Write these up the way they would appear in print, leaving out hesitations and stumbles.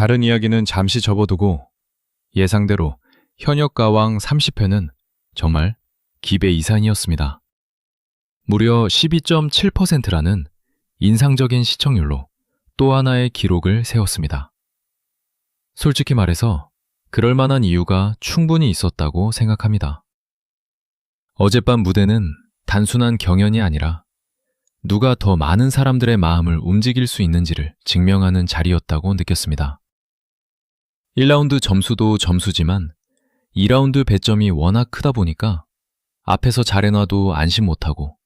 다른 이야기는 잠시 접어두고 예상대로 현역가왕 30회는 정말 기배이산이었습니다. 무려 12.7%라는 인상적인 시청률로 또 하나의 기록을 세웠습니다. 솔직히 말해서 그럴 만한 이유가 충분히 있었다고 생각합니다. 어젯밤 무대는 단순한 경연이 아니라 누가 더 많은 사람들의 마음을 움직일 수 있는지를 증명하는 자리였다고 느꼈습니다. 1라운드 점수도 점수지만 2라운드 배점이 워낙 크다 보니까 앞에서 잘해놔도 안심 못하고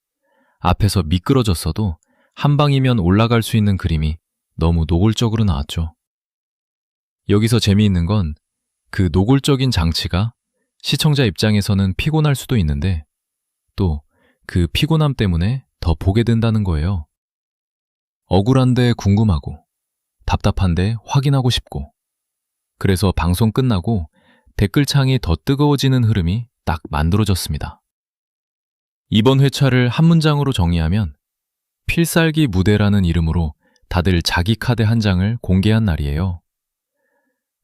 앞에서 미끄러졌어도 한 방이면 올라갈 수 있는 그림이 너무 노골적으로 나왔죠. 여기서 재미있는 건 그 노골적인 장치가 시청자 입장에서는 피곤할 수도 있는데 또 그 피곤함 때문에 더 보게 된다는 거예요. 억울한데 궁금하고 답답한데 확인하고 싶고 그래서 방송 끝나고 댓글창이 더 뜨거워지는 흐름이 딱 만들어졌습니다. 이번 회차를 한 문장으로 정의하면 필살기 무대라는 이름으로 다들 자기 카드 한 장을 공개한 날이에요.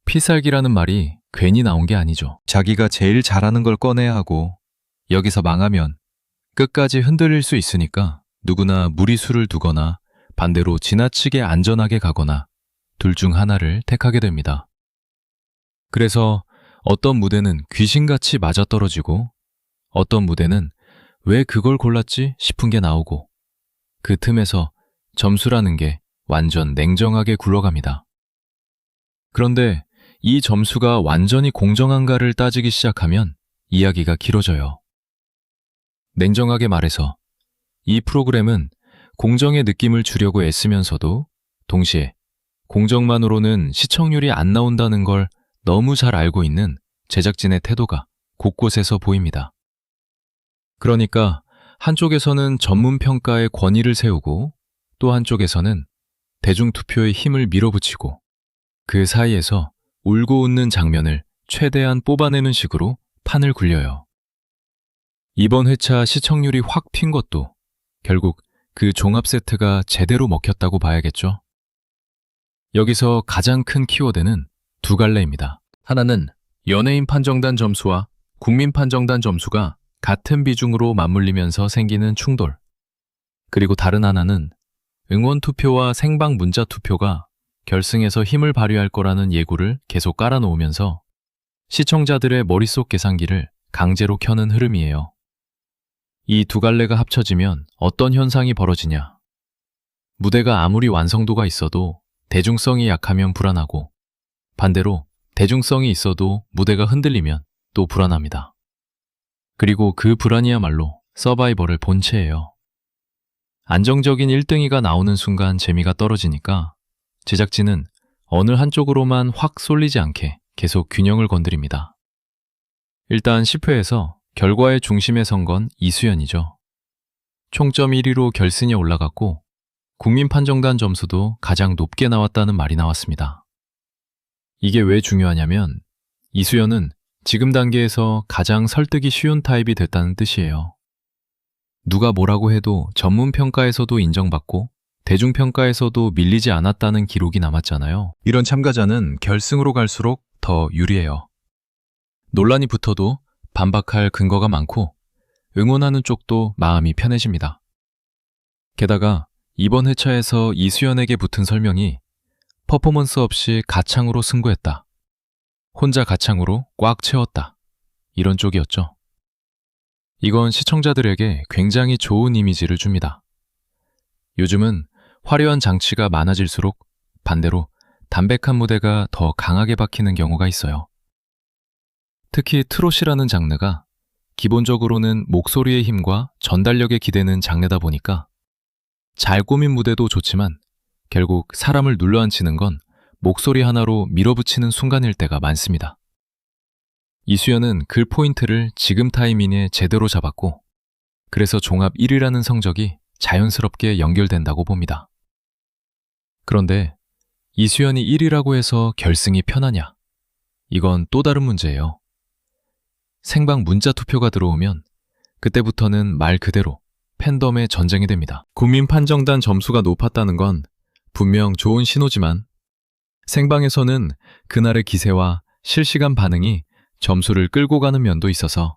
필살기라는 말이 괜히 나온 게 아니죠. 자기가 제일 잘하는 걸 꺼내야 하고 여기서 망하면 끝까지 흔들릴 수 있으니까 누구나 무리수를 두거나 반대로 지나치게 안전하게 가거나 둘 중 하나를 택하게 됩니다. 그래서 어떤 무대는 귀신같이 맞아떨어지고 어떤 무대는 왜 그걸 골랐지 싶은 게 나오고 그 틈에서 점수라는 게 완전 냉정하게 굴러갑니다. 그런데 이 점수가 완전히 공정한가를 따지기 시작하면 이야기가 길어져요. 냉정하게 말해서 이 프로그램은 공정의 느낌을 주려고 애쓰면서도 동시에 공정만으로는 시청률이 안 나온다는 걸 너무 잘 알고 있는 제작진의 태도가 곳곳에서 보입니다. 그러니까 한쪽에서는 전문평가의 권위를 세우고 또 한쪽에서는 대중투표의 힘을 밀어붙이고 그 사이에서 울고 웃는 장면을 최대한 뽑아내는 식으로 판을 굴려요. 이번 회차 시청률이 확 튄 것도 결국 그 종합 세트가 제대로 먹혔다고 봐야겠죠. 여기서 가장 큰 키워드는 두 갈래입니다. 하나는 연예인 판정단 점수와 국민 판정단 점수가 같은 비중으로 맞물리면서 생기는 충돌. 그리고 다른 하나는 응원 투표와 생방 문자 투표가 결승에서 힘을 발휘할 거라는 예고를 계속 깔아놓으면서 시청자들의 머릿속 계산기를 강제로 켜는 흐름이에요. 이 두 갈래가 합쳐지면 어떤 현상이 벌어지냐. 무대가 아무리 완성도가 있어도 대중성이 약하면 불안하고 반대로 대중성이 있어도 무대가 흔들리면 또 불안합니다. 그리고 그 불안이야말로 서바이벌의 본체예요. 안정적인 1등이가 나오는 순간 재미가 떨어지니까 제작진은 어느 한쪽으로만 확 쏠리지 않게 계속 균형을 건드립니다. 일단 10회에서 결과의 중심에 선 건 이수연이죠. 총점 1위로 결승에 올라갔고 국민 판정단 점수도 가장 높게 나왔다는 말이 나왔습니다. 이게 왜 중요하냐면 이수연은 지금 단계에서 가장 설득이 쉬운 타입이 됐다는 뜻이에요. 누가 뭐라고 해도 전문평가에서도 인정받고 대중평가에서도 밀리지 않았다는 기록이 남았잖아요. 이런 참가자는 결승으로 갈수록 더 유리해요. 논란이 붙어도 반박할 근거가 많고 응원하는 쪽도 마음이 편해집니다. 게다가 이번 회차에서 이수연에게 붙은 설명이 퍼포먼스 없이 가창으로 승부했다. 혼자 가창으로 꽉 채웠다. 이런 쪽이었죠. 이건 시청자들에게 굉장히 좋은 이미지를 줍니다. 요즘은 화려한 장치가 많아질수록 반대로 담백한 무대가 더 강하게 박히는 경우가 있어요. 특히 트롯이라는 장르가 기본적으로는 목소리의 힘과 전달력에 기대는 장르다 보니까 잘 꾸민 무대도 좋지만 결국 사람을 눌러앉히는 건 목소리 하나로 밀어붙이는 순간일 때가 많습니다. 이수연은 그 포인트를 지금 타이밍에 제대로 잡았고 그래서 종합 1위라는 성적이 자연스럽게 연결된다고 봅니다. 그런데 이수연이 1위라고 해서 결승이 편하냐? 이건 또 다른 문제예요. 생방 문자 투표가 들어오면 그때부터는 말 그대로 팬덤의 전쟁이 됩니다. 국민 판정단 점수가 높았다는 건 분명 좋은 신호지만 생방에서는 그날의 기세와 실시간 반응이 점수를 끌고 가는 면도 있어서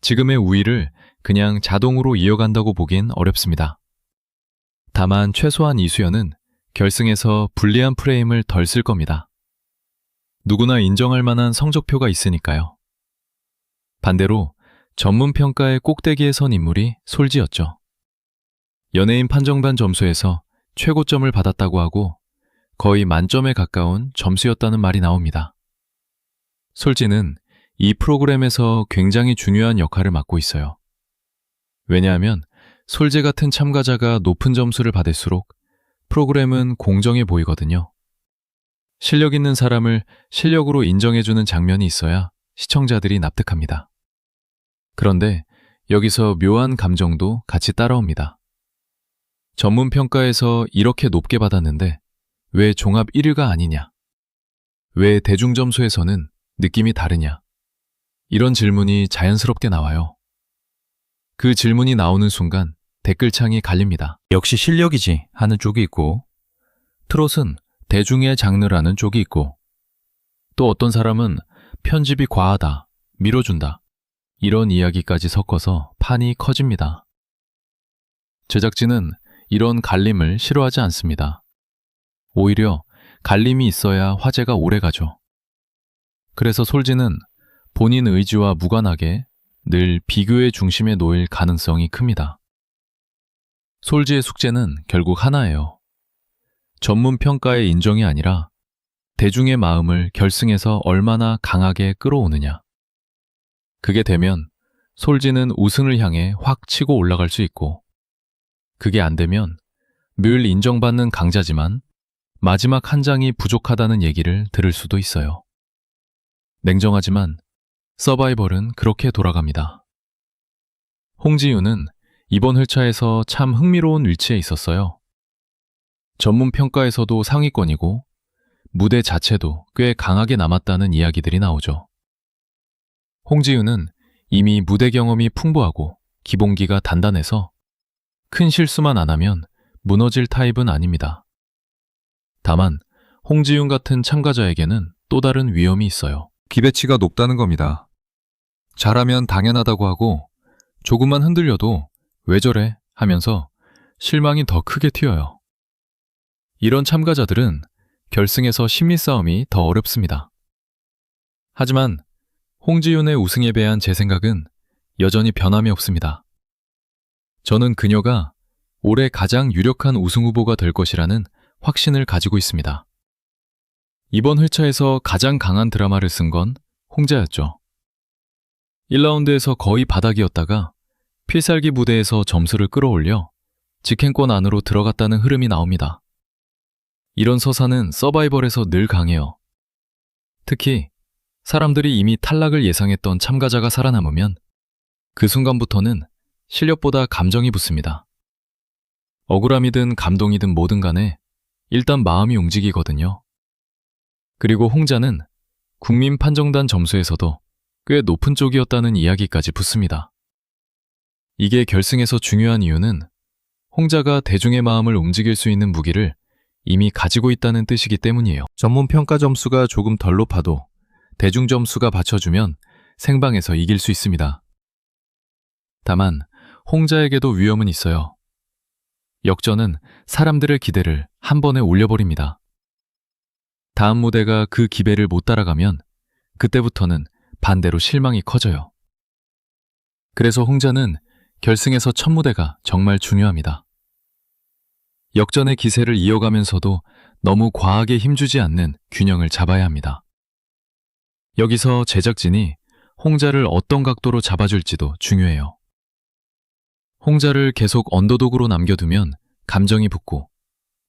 지금의 우위를 그냥 자동으로 이어간다고 보긴 어렵습니다. 다만 최소한 이수연은 결승에서 불리한 프레임을 덜 쓸 겁니다. 누구나 인정할 만한 성적표가 있으니까요. 반대로 전문평가의 꼭대기에 선 인물이 솔지였죠. 연예인 판정반 점수에서 최고점을 받았다고 하고 거의 만점에 가까운 점수였다는 말이 나옵니다. 솔지는 이 프로그램에서 굉장히 중요한 역할을 맡고 있어요. 왜냐하면 솔지 같은 참가자가 높은 점수를 받을수록 프로그램은 공정해 보이거든요. 실력 있는 사람을 실력으로 인정해주는 장면이 있어야 시청자들이 납득합니다. 그런데 여기서 묘한 감정도 같이 따라옵니다. 전문평가에서 이렇게 높게 받았는데 왜 종합 1위가 아니냐? 왜 대중점수에서는 느낌이 다르냐? 이런 질문이 자연스럽게 나와요. 그 질문이 나오는 순간 댓글창이 갈립니다. 역시 실력이지 하는 쪽이 있고, 트롯은 대중의 장르라는 쪽이 있고, 또 어떤 사람은 편집이 과하다, 밀어준다, 이런 이야기까지 섞어서 판이 커집니다. 제작진은 이런 갈림을 싫어하지 않습니다. 오히려 갈림이 있어야 화제가 오래가죠. 그래서 솔지는 본인 의지와 무관하게 늘 비교의 중심에 놓일 가능성이 큽니다. 솔지의 숙제는 결국 하나예요. 전문평가의 인정이 아니라 대중의 마음을 결승에서 얼마나 강하게 끌어오느냐. 그게 되면 솔지는 우승을 향해 확 치고 올라갈 수 있고, 그게 안 되면 늘 인정받는 강자지만 마지막 한 장이 부족하다는 얘기를 들을 수도 있어요. 냉정하지만 서바이벌은 그렇게 돌아갑니다. 홍지윤은 이번 회차에서 참 흥미로운 위치에 있었어요. 전문평가에서도 상위권이고 무대 자체도 꽤 강하게 남았다는 이야기들이 나오죠. 홍지윤은 이미 무대 경험이 풍부하고 기본기가 단단해서 큰 실수만 안 하면 무너질 타입은 아닙니다. 다만 홍지윤 같은 참가자에게는 또 다른 위험이 있어요. 기대치가 높다는 겁니다. 잘하면 당연하다고 하고 조금만 흔들려도 왜 저래 하면서 실망이 더 크게 튀어요. 이런 참가자들은 결승에서 심리 싸움이 더 어렵습니다. 하지만 홍지윤의 우승에 대한 제 생각은 여전히 변함이 없습니다. 저는 그녀가 올해 가장 유력한 우승 후보가 될 것이라는 확신을 가지고 있습니다. 이번 회차에서 가장 강한 드라마를 쓴 건 홍자였죠. 1라운드에서 거의 바닥이었다가 필살기 무대에서 점수를 끌어올려 직행권 안으로 들어갔다는 흐름이 나옵니다. 이런 서사는 서바이벌에서 늘 강해요. 특히 사람들이 이미 탈락을 예상했던 참가자가 살아남으면 그 순간부터는 실력보다 감정이 붙습니다. 억울함이든 감동이든 뭐든 간에 일단 마음이 움직이거든요. 그리고 홍자는 국민 판정단 점수에서도 꽤 높은 쪽이었다는 이야기까지 붙습니다. 이게 결승에서 중요한 이유는 홍자가 대중의 마음을 움직일 수 있는 무기를 이미 가지고 있다는 뜻이기 때문이에요. 전문평가 점수가 조금 덜 높아도 대중 점수가 받쳐주면 생방에서 이길 수 있습니다. 다만 홍자에게도 위험은 있어요. 역전은 사람들의 기대를 한 번에 올려버립니다. 다음 무대가 그 기배를 못 따라가면 그때부터는 반대로 실망이 커져요. 그래서 홍자는 결승에서 첫 무대가 정말 중요합니다. 역전의 기세를 이어가면서도 너무 과하게 힘주지 않는 균형을 잡아야 합니다. 여기서 제작진이 홍자를 어떤 각도로 잡아줄지도 중요해요. 홍자를 계속 언더독으로 남겨두면 감정이 붙고,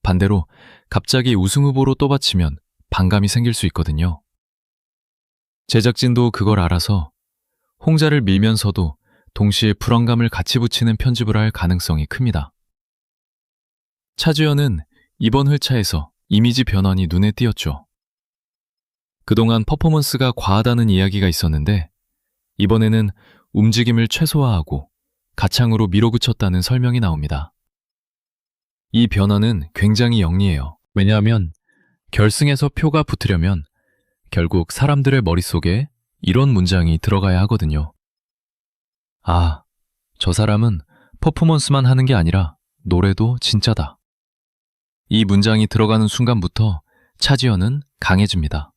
반대로 갑자기 우승 후보로 떠받치면 반감이 생길 수 있거든요. 제작진도 그걸 알아서 홍자를 밀면서도 동시에 불안감을 같이 붙이는 편집을 할 가능성이 큽니다. 차주연은 이번 회차에서 이미지 변환이 눈에 띄었죠. 그동안 퍼포먼스가 과하다는 이야기가 있었는데 이번에는 움직임을 최소화하고 가창으로 밀어붙였다는 설명이 나옵니다. 이 변화는 굉장히 영리해요. 왜냐하면 결승에서 표가 붙으려면 결국 사람들의 머릿속에 이런 문장이 들어가야 하거든요. 아, 저 사람은 퍼포먼스만 하는 게 아니라 노래도 진짜다. 이 문장이 들어가는 순간부터 차지연은 강해집니다.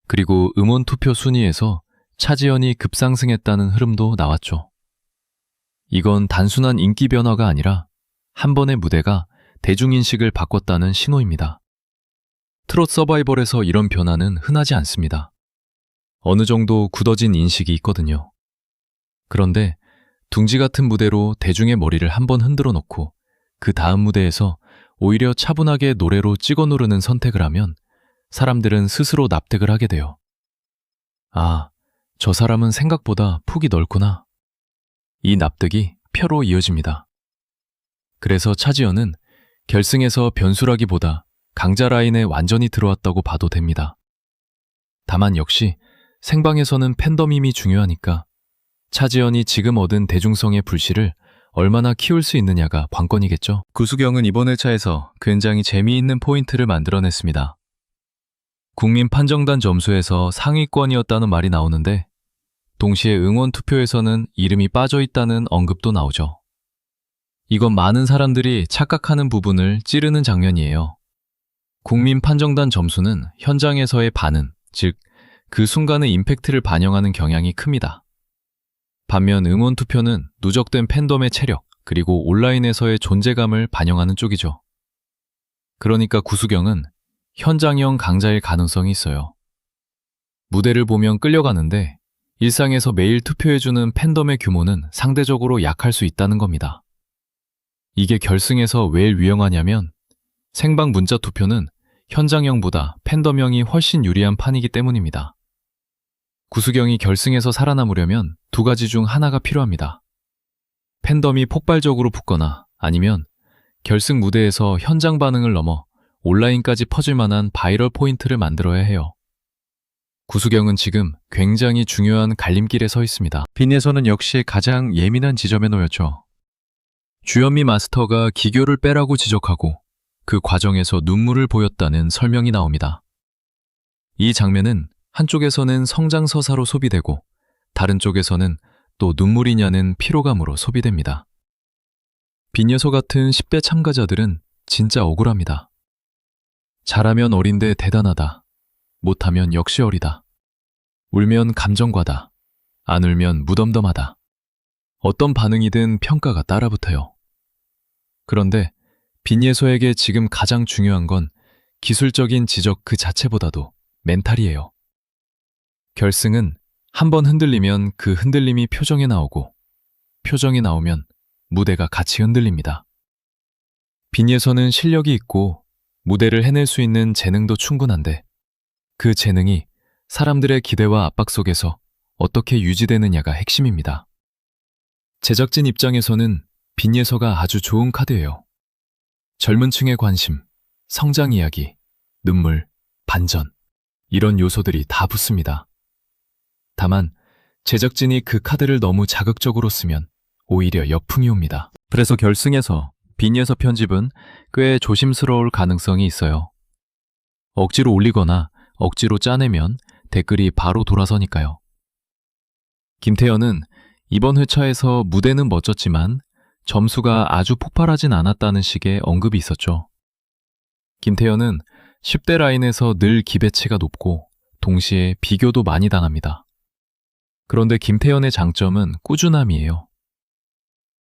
그리고 음원 투표 순위에서 차지연이 급상승했다는 흐름도 나왔죠. 이건 단순한 인기 변화가 아니라 한 번의 무대가 대중인식을 바꿨다는 신호입니다. 트롯 서바이벌에서 이런 변화는 흔하지 않습니다. 어느 정도 굳어진 인식이 있거든요. 그런데 둥지 같은 무대로 대중의 머리를 한번 흔들어 놓고 그 다음 무대에서 오히려 차분하게 노래로 찍어 누르는 선택을 하면 사람들은 스스로 납득을 하게 돼요. 아, 저 사람은 생각보다 폭이 넓구나. 이 납득이 표로 이어집니다. 그래서 차지연은 결승에서 변수라기보다 강자 라인에 완전히 들어왔다고 봐도 됩니다. 다만 역시 생방에서는 팬덤임이 중요하니까 차지연이 지금 얻은 대중성의 불씨를 얼마나 키울 수 있느냐가 관건이겠죠. 구수경은 이번 회차에서 굉장히 재미있는 포인트를 만들어냈습니다. 국민 판정단 점수에서 상위권이었다는 말이 나오는데 동시에 응원 투표에서는 이름이 빠져있다는 언급도 나오죠. 이건 많은 사람들이 착각하는 부분을 찌르는 장면이에요. 국민 판정단 점수는 현장에서의 반응, 즉 그 순간의 임팩트를 반영하는 경향이 큽니다. 반면 응원 투표는 누적된 팬덤의 체력, 그리고 온라인에서의 존재감을 반영하는 쪽이죠. 그러니까 구수경은 현장형 강자일 가능성이 있어요. 무대를 보면 끌려가는데 일상에서 매일 투표해주는 팬덤의 규모는 상대적으로 약할 수 있다는 겁니다. 이게 결승에서 왜 유용하냐면 생방 문자 투표는 현장형보다 팬덤형이 훨씬 유리한 판이기 때문입니다. 구수경이 결승에서 살아남으려면 두 가지 중 하나가 필요합니다. 팬덤이 폭발적으로 붙거나 아니면 결승 무대에서 현장 반응을 넘어 온라인까지 퍼질 만한 바이럴 포인트를 만들어야 해요. 구수경은 지금 굉장히 중요한 갈림길에 서 있습니다. 빈에서는 역시 가장 예민한 지점에 놓였죠. 주현미 마스터가 기교를 빼라고 지적하고 그 과정에서 눈물을 보였다는 설명이 나옵니다. 이 장면은 한쪽에서는 성장서사로 소비되고 다른 쪽에서는 또 눈물이냐는 피로감으로 소비됩니다. 빈여서 같은 10대 참가자들은 진짜 억울합니다. 잘하면 어린데 대단하다. 못하면 역시 어리다. 울면 감정과다. 안 울면 무덤덤하다. 어떤 반응이든 평가가 따라붙어요. 그런데 빈예서에게 지금 가장 중요한 건 기술적인 지적 그 자체보다도 멘탈이에요. 결승은 한번 흔들리면 그 흔들림이 표정에 나오고 표정이 나오면 무대가 같이 흔들립니다. 빈예서는 실력이 있고 무대를 해낼 수 있는 재능도 충분한데 그 재능이 사람들의 기대와 압박 속에서 어떻게 유지되느냐가 핵심입니다. 제작진 입장에서는 빈예서가 아주 좋은 카드예요. 젊은 층의 관심, 성장 이야기, 눈물, 반전 이런 요소들이 다 붙습니다. 다만 제작진이 그 카드를 너무 자극적으로 쓰면 오히려 역풍이 옵니다. 그래서 결승에서 빈예서 편집은 꽤 조심스러울 가능성이 있어요. 억지로 올리거나 억지로 짜내면 댓글이 바로 돌아서니까요. 김태현은 이번 회차에서 무대는 멋졌지만 점수가 아주 폭발하진 않았다는 식의 언급이 있었죠. 김태현은 10대 라인에서 늘 기대치가 높고 동시에 비교도 많이 당합니다. 그런데 김태현의 장점은 꾸준함이에요.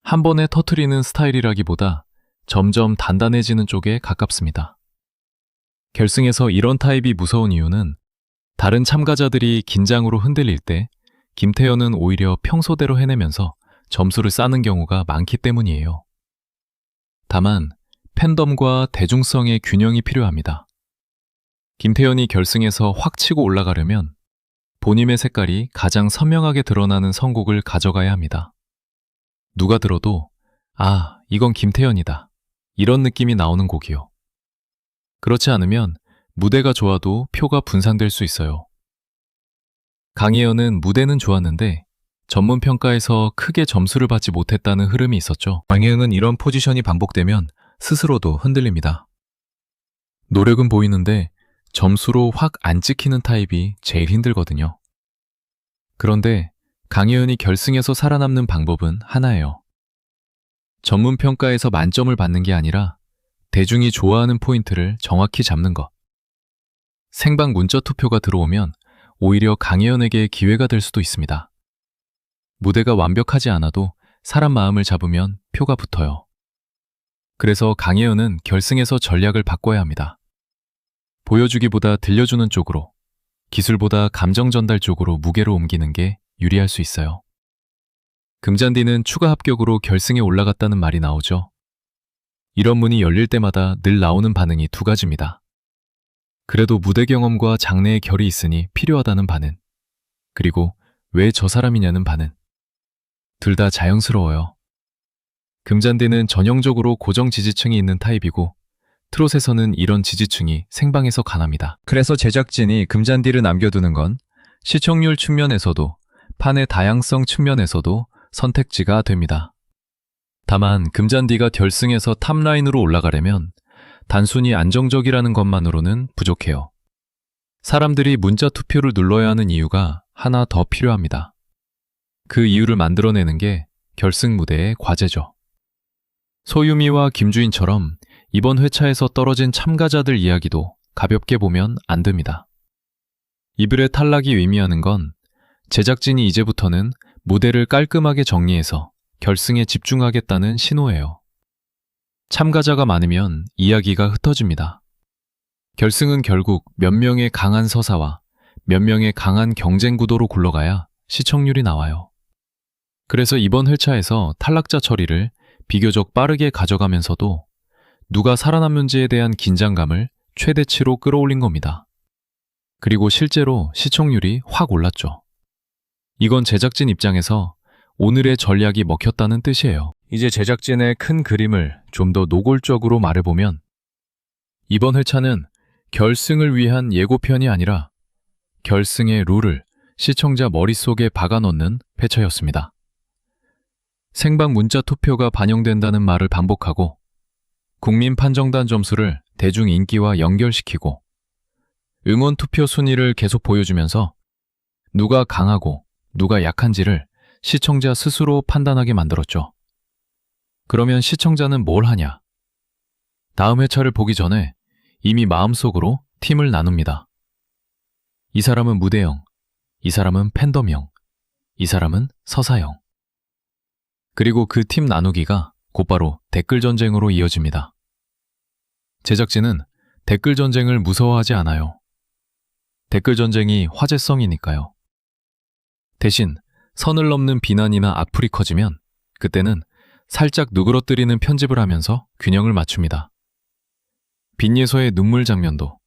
한 번에 터트리는 스타일이라기보다 점점 단단해지는 쪽에 가깝습니다. 결승에서 이런 타입이 무서운 이유는 다른 참가자들이 긴장으로 흔들릴 때 김태현은 오히려 평소대로 해내면서 점수를 쌓는 경우가 많기 때문이에요. 다만 팬덤과 대중성의 균형이 필요합니다. 김태현이 결승에서 확 치고 올라가려면 본인의 색깔이 가장 선명하게 드러나는 선곡을 가져가야 합니다. 누가 들어도 아, 이건 김태현이다. 이런 느낌이 나오는 곡이요. 그렇지 않으면 무대가 좋아도 표가 분산될 수 있어요. 강혜연은 무대는 좋았는데 전문 평가에서 크게 점수를 받지 못했다는 흐름이 있었죠. 강혜연은 이런 포지션이 반복되면 스스로도 흔들립니다. 노력은 보이는데 점수로 확 안 찍히는 타입이 제일 힘들거든요. 그런데 강혜은이 결승에서 살아남는 방법은 하나예요. 전문 평가에서 만점을 받는 게 아니라 대중이 좋아하는 포인트를 정확히 잡는 것. 생방 문자 투표가 들어오면 오히려 강혜연에게 기회가 될 수도 있습니다. 무대가 완벽하지 않아도 사람 마음을 잡으면 표가 붙어요. 그래서 강혜연은 결승에서 전략을 바꿔야 합니다. 보여주기보다 들려주는 쪽으로, 기술보다 감정 전달 쪽으로 무게를 옮기는 게 유리할 수 있어요. 금잔디는 추가 합격으로 결승에 올라갔다는 말이 나오죠. 이런 문이 열릴 때마다 늘 나오는 반응이 두 가지입니다. 그래도 무대 경험과 장래의 결이 있으니 필요하다는 반응, 그리고 왜 저 사람이냐는 반응. 둘 다 자연스러워요. 금잔디는 전형적으로 고정 지지층이 있는 타입이고 트롯에서는 이런 지지층이 생방에서 가납니다. 그래서 제작진이 금잔디를 남겨두는 건 시청률 측면에서도 판의 다양성 측면에서도 선택지가 됩니다. 다만 금잔디가 결승에서 탑라인으로 올라가려면 단순히 안정적이라는 것만으로는 부족해요. 사람들이 문자 투표를 눌러야 하는 이유가 하나 더 필요합니다. 그 이유를 만들어내는 게 결승 무대의 과제죠. 소유미와 김주인처럼 이번 회차에서 떨어진 참가자들 이야기도 가볍게 보면 안 됩니다. 이들의 탈락이 의미하는 건 제작진이 이제부터는 무대를 깔끔하게 정리해서 결승에 집중하겠다는 신호예요. 참가자가 많으면 이야기가 흩어집니다. 결승은 결국 몇 명의 강한 서사와 몇 명의 강한 경쟁 구도로 굴러가야 시청률이 나와요. 그래서 이번 회차에서 탈락자 처리를 비교적 빠르게 가져가면서도 누가 살아남는지에 대한 긴장감을 최대치로 끌어올린 겁니다. 그리고 실제로 시청률이 확 올랐죠. 이건 제작진 입장에서 오늘의 전략이 먹혔다는 뜻이에요. 이제 제작진의 큰 그림을 좀 더 노골적으로 말해보면 이번 회차는 결승을 위한 예고편이 아니라 결승의 룰을 시청자 머릿속에 박아넣는 회차였습니다. 생방 문자 투표가 반영된다는 말을 반복하고 국민 판정단 점수를 대중 인기와 연결시키고 응원 투표 순위를 계속 보여주면서 누가 강하고 누가 약한지를 시청자 스스로 판단하게 만들었죠. 그러면 시청자는 뭘 하냐? 다음 회차를 보기 전에 이미 마음속으로 팀을 나눕니다. 이 사람은 무대형, 이 사람은 팬덤형, 이 사람은 서사형. 그리고 그 팀 나누기가 곧바로 댓글 전쟁으로 이어집니다. 제작진은 댓글 전쟁을 무서워하지 않아요. 댓글 전쟁이 화제성이니까요. 대신 선을 넘는 비난이나 악플이 커지면 그때는 살짝 누그러뜨리는 편집을 하면서 균형을 맞춥니다. 빈예서의 눈물 장면도,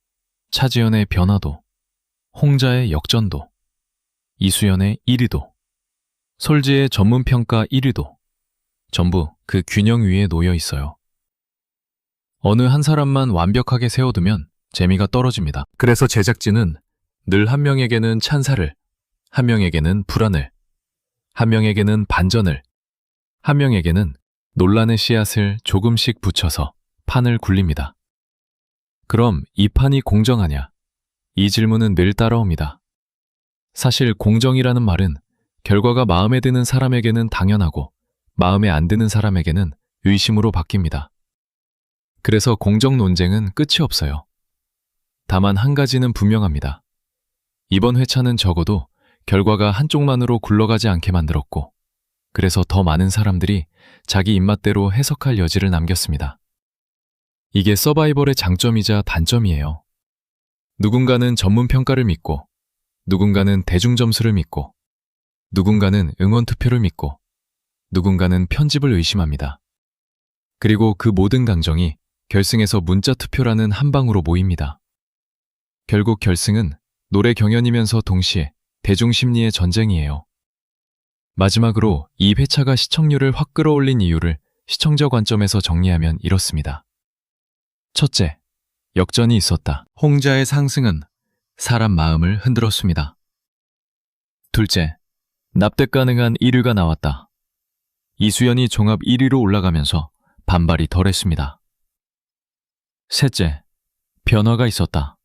차지연의 변화도, 홍자의 역전도, 이수연의 1위도, 솔지의 전문평가 1위도 전부 그 균형 위에 놓여 있어요. 어느 한 사람만 완벽하게 세워두면 재미가 떨어집니다. 그래서 제작진은 늘 한 명에게는 찬사를, 한 명에게는 불안을, 한 명에게는 반전을, 한 명에게는 논란의 씨앗을 조금씩 붙여서 판을 굴립니다. 그럼 이 판이 공정하냐? 이 질문은 늘 따라옵니다. 사실 공정이라는 말은 결과가 마음에 드는 사람에게는 당연하고 마음에 안 드는 사람에게는 의심으로 바뀝니다. 그래서 공정 논쟁은 끝이 없어요. 다만 한 가지는 분명합니다. 이번 회차는 적어도 결과가 한쪽만으로 굴러가지 않게 만들었고, 그래서 더 많은 사람들이 자기 입맛대로 해석할 여지를 남겼습니다. 이게 서바이벌의 장점이자 단점이에요. 누군가는 전문 평가를 믿고, 누군가는 대중 점수를 믿고, 누군가는 응원 투표를 믿고, 누군가는 편집을 의심합니다. 그리고 그 모든 감정이 결승에서 문자 투표라는 한 방으로 모입니다. 결국 결승은 노래 경연이면서 동시에 대중 심리의 전쟁이에요. 마지막으로 이 회차가 시청률을 확 끌어올린 이유를 시청자 관점에서 정리하면 이렇습니다. 첫째, 역전이 있었다. 홍자의 상승은 사람 마음을 흔들었습니다. 둘째, 납득 가능한 1위가 나왔다. 이수연이 종합 1위로 올라가면서 반발이 덜했습니다. 셋째, 변화가 있었다.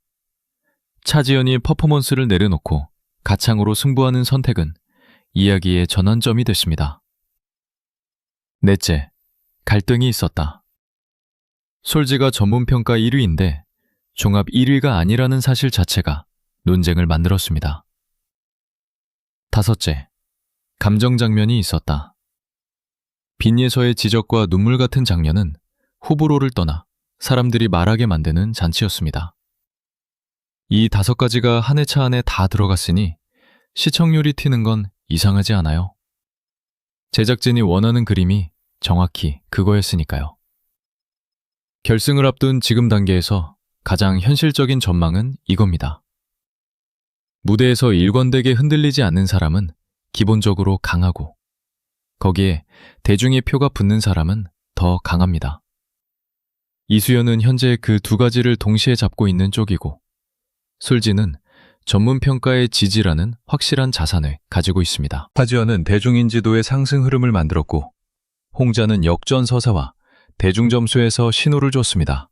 차지연이 퍼포먼스를 내려놓고 가창으로 승부하는 선택은 이야기의 전환점이 됐습니다. 넷째, 갈등이 있었다. 솔지가 전문평가 1위인데 종합 1위가 아니라는 사실 자체가 논쟁을 만들었습니다. 다섯째, 감정 장면이 있었다. 빈예서의 지적과 눈물 같은 장면은 호불호를 떠나 사람들이 말하게 만드는 잔치였습니다. 이 5가지가 한 회차 안에 다 들어갔으니 시청률이 튀는 건 이상하지 않아요. 제작진이 원하는 그림이 정확히 그거였으니까요. 결승을 앞둔 지금 단계에서 가장 현실적인 전망은 이겁니다. 무대에서 일관되게 흔들리지 않는 사람은 기본적으로 강하고, 거기에 대중의 표가 붙는 사람은 더 강합니다. 이수연은 현재 그 2가지를 동시에 잡고 있는 쪽이고, 솔지는 전문평가의 지지라는 확실한 자산을 가지고 있습니다. 차지연은 대중인지도의 상승 흐름을 만들었고, 홍자는 역전서사와 대중점수에서 신호를 줬습니다.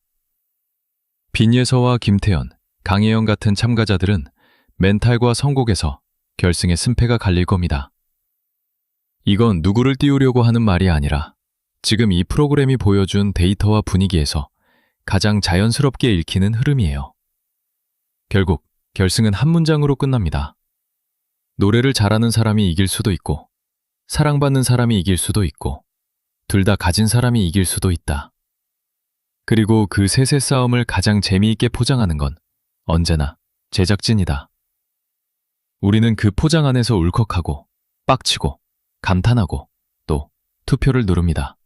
빈예서와 김태연, 강혜영 같은 참가자들은 멘탈과 선곡에서 결승의 승패가 갈릴 겁니다. 이건 누구를 띄우려고 하는 말이 아니라 지금 이 프로그램이 보여준 데이터와 분위기에서 가장 자연스럽게 읽히는 흐름이에요. 결국 결승은 한 문장으로 끝납니다. 노래를 잘하는 사람이 이길 수도 있고, 사랑받는 사람이 이길 수도 있고, 둘 다 가진 사람이 이길 수도 있다. 그리고 그 셋의 싸움을 가장 재미있게 포장하는 건 언제나 제작진이다. 우리는 그 포장 안에서 울컥하고, 빡치고, 감탄하고, 또 투표를 누릅니다.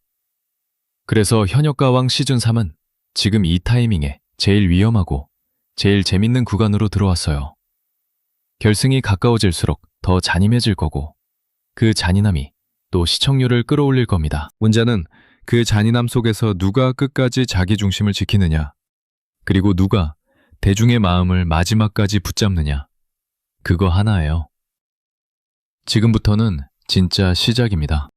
그래서 현역가왕 시즌3은 지금 이 타이밍에 제일 위험하고 제일 재밌는 구간으로 들어왔어요. 결승이 가까워질수록 더 잔인해질 거고, 그 잔인함이 또 시청률을 끌어올릴 겁니다. 문제는 그 잔인함 속에서 누가 끝까지 자기 중심을 지키느냐, 그리고 누가 대중의 마음을 마지막까지 붙잡느냐, 그거 하나예요. 지금부터는 진짜 시작입니다.